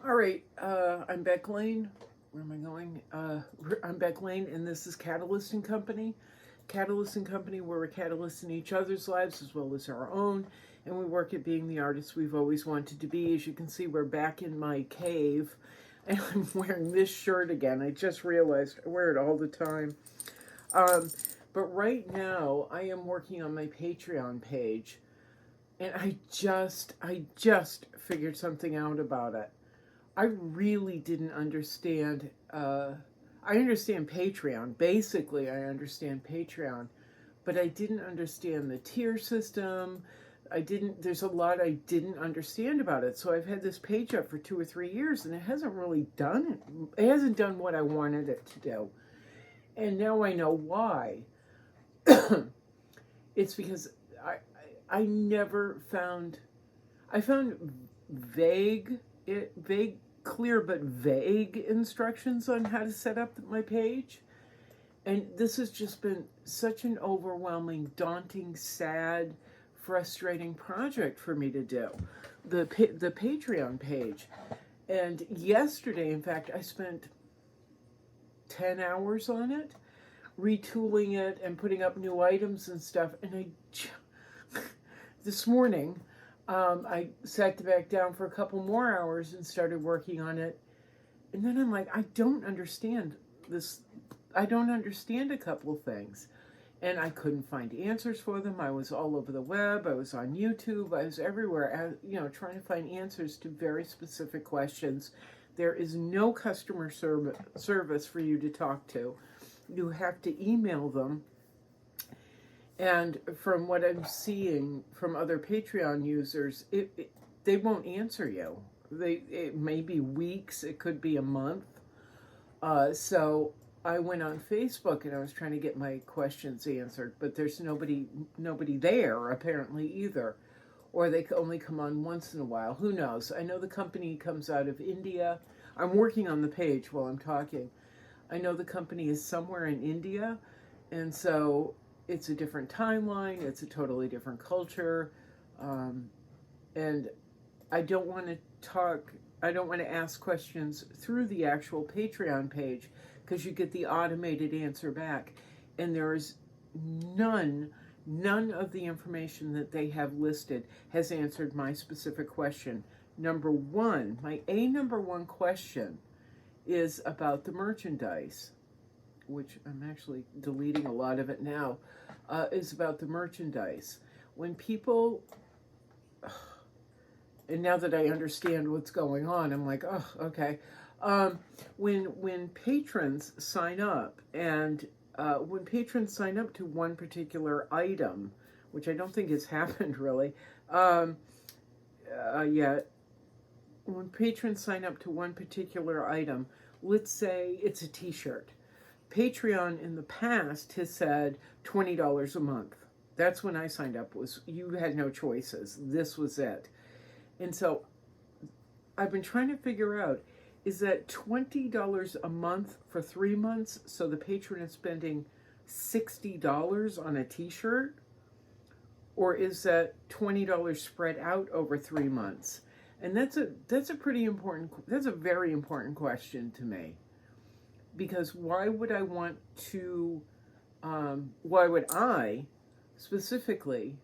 All right, I'm becklane. Where am I going? I'm becklane, and this is Catalyst and Company. Catalyst and Company, where we're catalysts in each other's lives as well as our own, and we work at being the artists we've always wanted to be. As you can see, we're back in my cave, and I'm wearing this shirt again. I just realized I wear it all the time. But right now, I am working on my Patreon page, and I just figured something out about it. I really didn't understand. I understand Patreon. Basically, I understand Patreon, but I didn't understand the tier system. There's a lot I didn't understand about it. So I've had this page up for 2 or 3 years and it hasn't really done it. It hasn't done what I wanted it to do. And now I know why. It's because I never found, I found vague, clear but vague instructions on how to set up my page. And this has just been such an overwhelming, daunting, sad, frustrating project for me to do. The Patreon page. And yesterday, in fact, I spent 10 hours on it, retooling it and putting up new items and stuff. And this morning, I sat back down for a couple more hours and started working on it. And then I'm like, I don't understand this. I don't understand a couple of things. And I couldn't find answers for them. I was all over the web. I was on YouTube. I was everywhere, trying to find answers to very specific questions. There is no customer service for you to talk to. You have to email them. And from what I'm seeing from other Patreon users, they won't answer you. It may be weeks, it could be a month. So I went on Facebook and I was trying to get my questions answered, but there's nobody there apparently either. Or they only come on once in a while. Who knows? I know the company comes out of India. I'm working on the page while I'm talking. I know the company is somewhere in India, and so it's a different timeline, it's a totally different culture, and I don't want to ask questions through the actual Patreon page because you get the automated answer back, and there is none of the information that they have listed has answered my specific question. Number one question is about the merchandise, which I'm actually deleting a lot of it now, is about the merchandise. When people, and now that I understand what's going on, I'm like, oh, okay. When patrons sign up, and when patrons sign up to one particular item, which I don't think has happened really yet, when patrons sign up to one particular item, let's say it's a t-shirt. Patreon in the past has said $20 a month. That's when I signed up, was you had no choices. This was it. And so I've been trying to figure out, is that $20 a month for 3 months, so the patron is spending $60 on a t-shirt? Or is that $20 spread out over 3 months? And that's a very important question to me. Because why would I specifically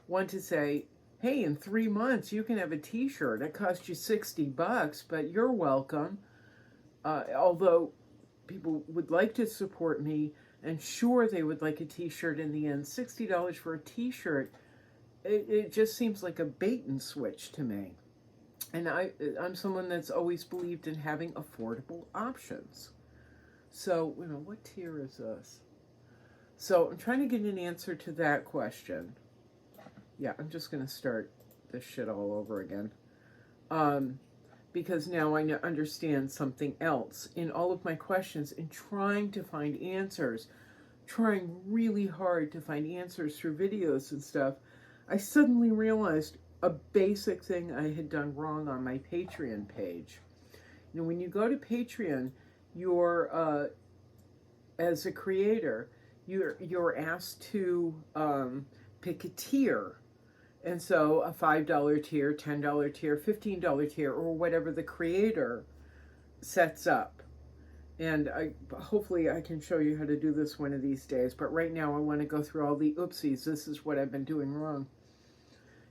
want to say, hey, in 3 months you can have a t-shirt. It cost you $60, but you're welcome. Although people would like to support me, and sure they would like a t-shirt in the end. $60 for a t-shirt, it just seems like a bait and switch to me. And I'm someone that's always believed in having affordable options. So, what tier is this? So I'm trying to get an answer to that question. Yeah, I'm just going to start this shit all over again. Because now I understand something else. In all of my questions, in trying to find answers, trying really hard to find answers through videos and stuff, I suddenly realized a basic thing I had done wrong on my Patreon page. When you go to Patreon, you're as a creator, you're asked to pick a tier, And so a $5 tier, $10 tier, $15 tier, or whatever the creator sets up. And hopefully I can show you how to do this one of these days. But right now I want to go through all the oopsies. This is what I've been doing wrong.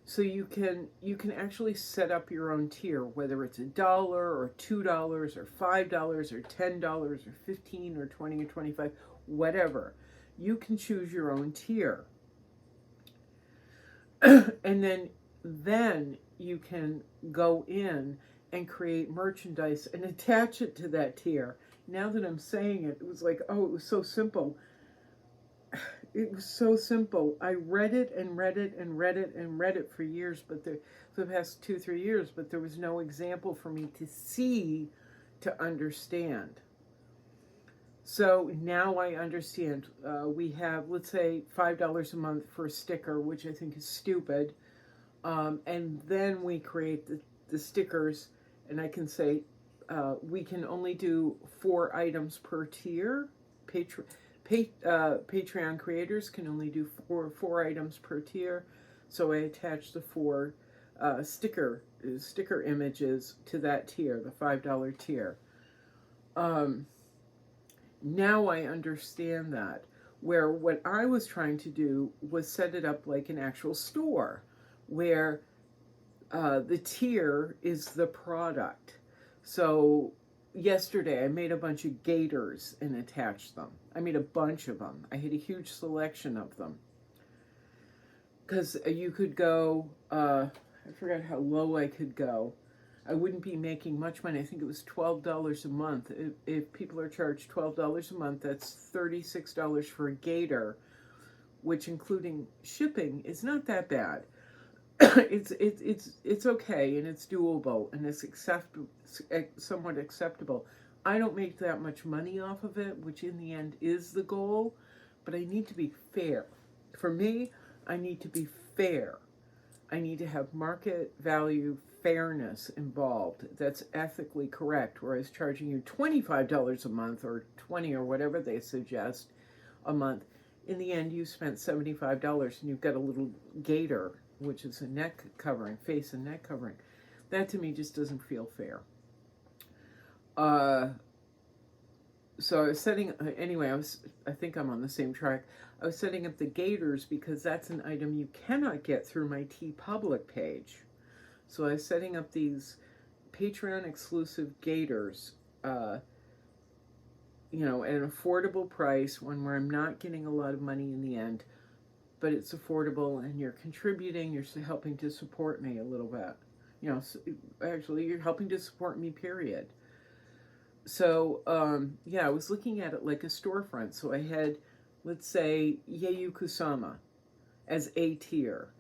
So you can actually set up your own tier, whether it's $1 or $2 or $5 or $10 or 15 or 20 or 25, whatever. You can choose your own tier. And then you can go in and create merchandise and attach it to that tier. Now that I'm saying it, it was like, oh, it was so simple. It was so simple. I read it and read it and read it and read it for years, but for the past 2-3 years, but there was no example for me to see, to understand. So now I understand. We have, let's say, $5 a month for a sticker, which I think is stupid. And then we create the stickers, and I can say we can only do 4 items per tier. Patreon creators can only do four items per tier. So I attach the 4 sticker images to that tier, the $5 tier. Now I understand that. Where what I was trying to do was set it up like an actual store, where the tier is the product. So yesterday I made a bunch of gaiters and attached them. I made a bunch of them. I had a huge selection of them. Because you could go, I forgot how low I could go. I wouldn't be making much money. I think it was $12 a month. If people are charged $12 a month, that's $36 for a gaiter, which including shipping is not that bad. It's okay, and it's doable, and it's somewhat acceptable. I don't make that much money off of it, which in the end is the goal, but I need to be fair. For me, I need to be fair. I need to have market value fairness involved. That's ethically correct, whereas charging you $25 a month or $20 or whatever they suggest a month, in the end you spent $75 and you've got a little gaiter, which is a neck covering, face and neck covering. That to me just doesn't feel fair. So I was setting, anyway, I think I'm on the same track. I was setting up the gaiters because that's an item you cannot get through my TeePublic page. So I was setting up these Patreon exclusive gaiters, at an affordable price, one where I'm not getting a lot of money in the end, but it's affordable and you're contributing, you're helping to support me a little bit. Actually, you're helping to support me, period. So, I was looking at it like a storefront. So I had, let's say, Yeiyu Kusama as a tier,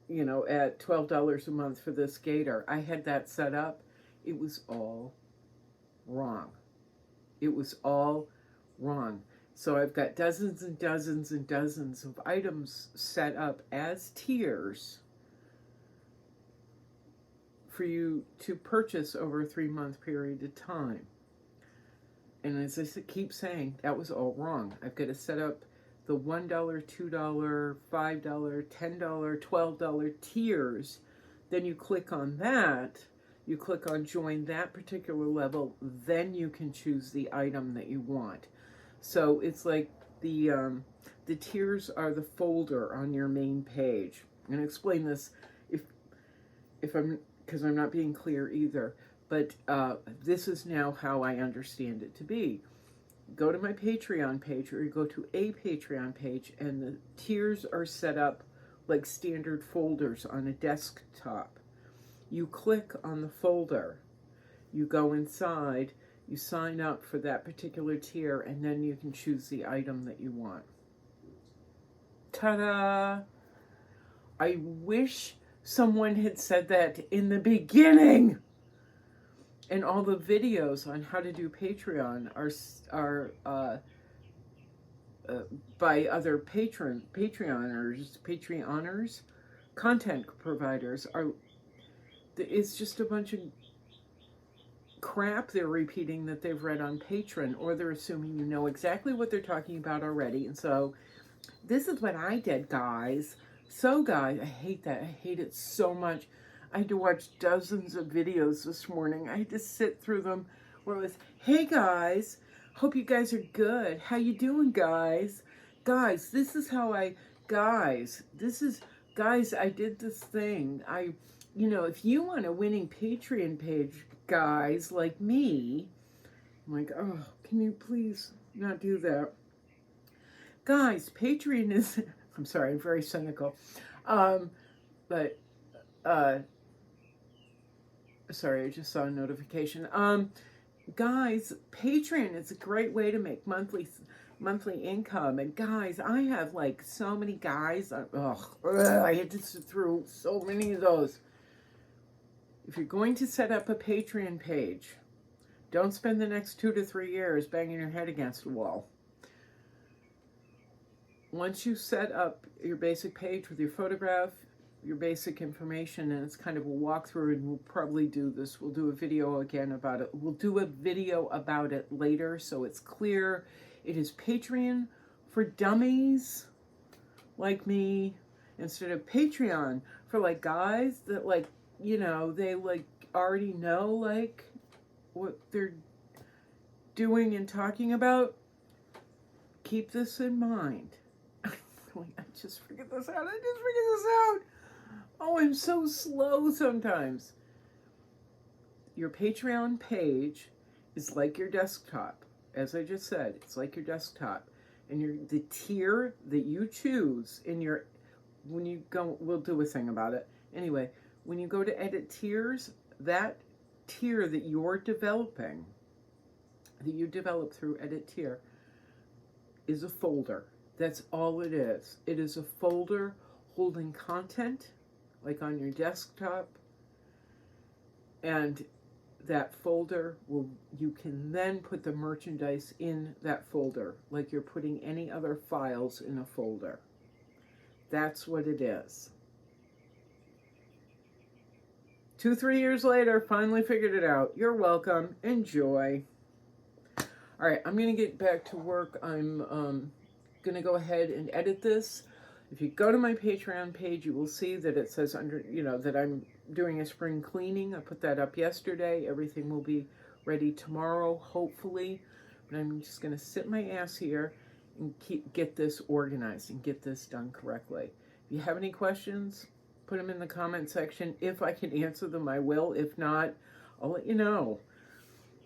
at $12 a month for this gaiter. I had that set up. It was all wrong. It was all wrong. So I've got dozens and dozens and dozens of items set up as tiers for you to purchase over a 3-month period of time. And as I keep saying, that was all wrong. I've got to set up the $1, $2, $5, $10, $12 tiers. Then you click on that. You click on join that particular level. Then you can choose the item that you want. So it's like the tiers are the folder on your main page. I'm going to explain this because I'm not being clear either. But this is now how I understand it to be. Go to my Patreon page, or you go to a Patreon page, and the tiers are set up like standard folders on a desktop. You click on the folder, you go inside, you sign up for that particular tier, and then you can choose the item that you want. Ta-da! I wish someone had said that in the beginning. And all the videos on how to do Patreon are by other Patreoners, content providers. It's just a bunch of crap they're repeating that they've read on Patreon, or they're assuming you know exactly what they're talking about already. And so, this is what I did, guys. So guys, I hate that. I hate it so much. I had to watch dozens of videos this morning. I had to sit through them where it was, hey guys, hope you guys are good. How you doing, guys? Guys, this is how I, guys, I did this thing. If you want a winning Patreon page, guys, like me, I'm like, oh, can you please not do that? Guys, Patreon is, I'm sorry, I'm very cynical. But, sorry, I just saw a notification. Guys, Patreon is a great way to make monthly income. And guys, I have like so many guys. I had to sit through so many of those. If you're going to set up a Patreon page, don't spend the next 2 to 3 years banging your head against the wall. Once you set up your basic page with your photograph, your basic information, and it's kind of a walkthrough, and we'll probably do this. We'll do a video again about it. We'll do a video about it later so it's clear. It is Patreon for dummies like me instead of Patreon for like guys that like, they like already know like what they're doing and talking about. Keep this in mind. I just figured this out. Oh, I'm so slow sometimes. Your Patreon page is like your desktop. As I just said, it's like your desktop. And the tier that you choose when you go, we'll do a thing about it. Anyway, when you go to edit tiers, that tier that you're developing, that you develop through edit tier, is a folder. That's all it is. It is a folder holding content, like on your desktop, and that folder you can then put the merchandise in that folder, like you're putting any other files in a folder. That's what it is. 2, 3 years later, finally figured it out. You're welcome. Enjoy. All right, I'm going to get back to work. I'm going to go ahead and edit this. If you go to my Patreon page, you will see that it says under, that I'm doing a spring cleaning. I put that up yesterday. Everything will be ready tomorrow, hopefully. But I'm just going to sit my ass here and get this organized and get this done correctly. If you have any questions, put them in the comment section. If I can answer them, I will. If not, I'll let you know.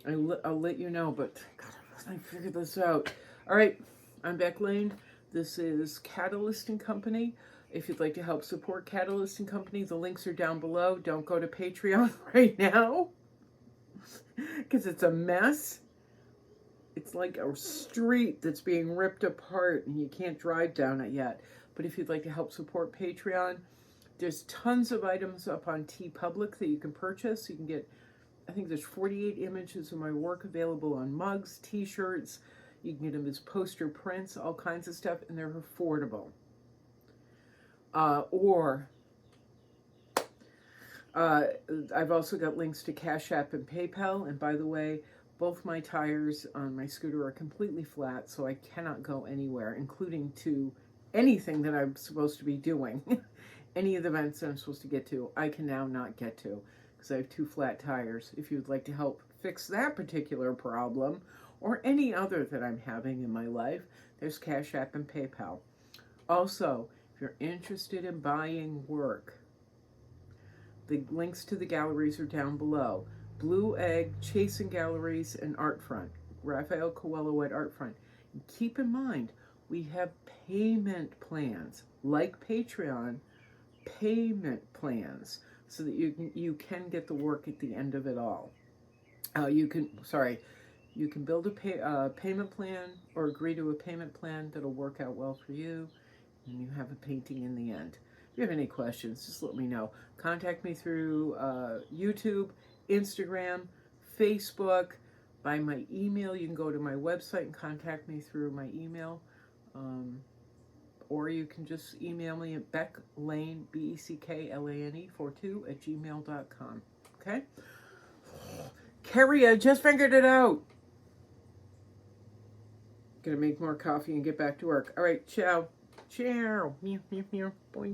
I'll let you know, but God, I figured this out. All right, I'm Becklane. This is Catalyst & Company. If you'd like to help support Catalyst & Company, the links are down below. Don't go to Patreon right now because it's a mess. It's like a street that's being ripped apart and you can't drive down it yet. But if you'd like to help support Patreon, there's tons of items up on TeePublic that you can purchase. You can get, I think there's 48 images of my work available on mugs, t-shirts. You can get them as poster prints, all kinds of stuff, and they're affordable. I've also got links to Cash App and PayPal. And by the way, both my tires on my scooter are completely flat, so I cannot go anywhere, including to anything that I'm supposed to be doing. Any of the events that I'm supposed to get to, I can now not get to because I have 2 flat tires. If you'd like to help fix that particular problem, or any other that I'm having in my life, there's Cash App and PayPal. Also, if you're interested in buying work, the links to the galleries are down below. Blue Egg, Chasing Galleries, and Artfront. Raphael Coelho at Artfront. And keep in mind, we have payment plans, like Patreon, payment plans, so that you can get the work at the end of it all. You can build a payment plan or agree to a payment plan that'll work out well for you, and you have a painting in the end. If you have any questions, just let me know. Contact me through YouTube, Instagram, Facebook, by my email. You can go to my website and contact me through my email, or you can just email me at becklane, becklane 42@gmail.com. Okay? Carrie, I just figured it out. Gonna make more coffee and get back to work. All right, ciao. Ciao. Meow, meow, meow. Boing.